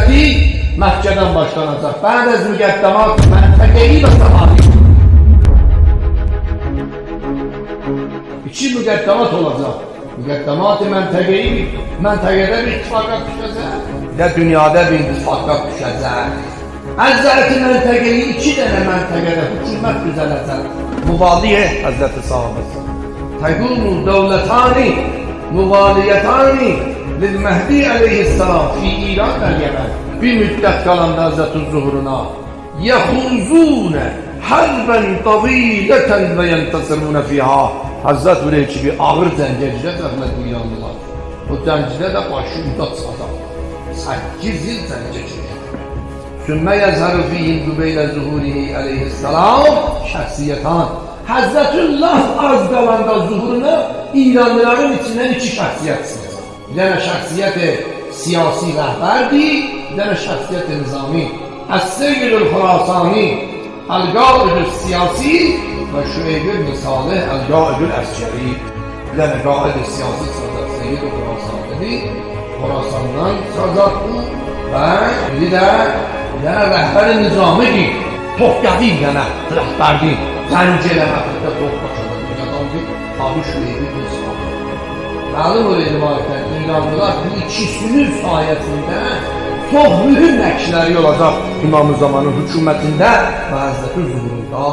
şəxsiyyəti Məkkədən başlanacaq. Bə'd az müqəddemat məntəqeyi və sahabi. İki müqəddemat olacaq. Müqəddemat-ı məntəqədə bir ittifaqat düşəcək. Bir də dünyada bir ittifaqat düşəcək. Həzrəti məntəqeyi iki dənə məntəqədə hükümət düzələcək. Müvaliyə Həzrəti sahabəsi. Təqumul dövlətani, müvaliyətani lil-Məhdi əleyhissalam fi İran və Yemen. Bir müddət qalanda Həzrəti zuhuruna yəxuzunə hərvən tavilətən və yəntasirunə fiyha. Həzrət buraya ki, bir ağır zəncə girəcək Məhdi İranlılar. O zəncidə də başı uda çıxacaq. 8 il zəncə girəcək. Sümmə yəzhəru fiyhim qübeylə zuhurihi əleyhissalam şəxsiyyətan. Həzrətullah az qalanda zuhuruna İranlıların içindən iki şəxsiyyət çıxacaq. Bir dənə şəxsiyyət-i siyasi rəhbərdir, bir dənə şəxsiyyət-i nizami. Əs-Seyyidül Xurasani, Əl-Qaidül siyasi və Şüeyb-i Salih Əl-Qaidül əskeri. Bir dənə qaid-i siyasi çıxacaq Seyyid-i Xurasanidir. Xurasandan çıxacaq bu və bir dənə rəhbər-i nizamidir. Toqqadı bir dənə rəhbərdir. Zənc eləməkdə toq başladır. Adamdır, Abi Şüeyb-i Salih. Məlum o rivayətdən İranlılar bu ikisinin sayəsində çox mühüm nəqşləri olacaq İmam-ı Zamanın hükümətində və Həzrəti zuhurunda.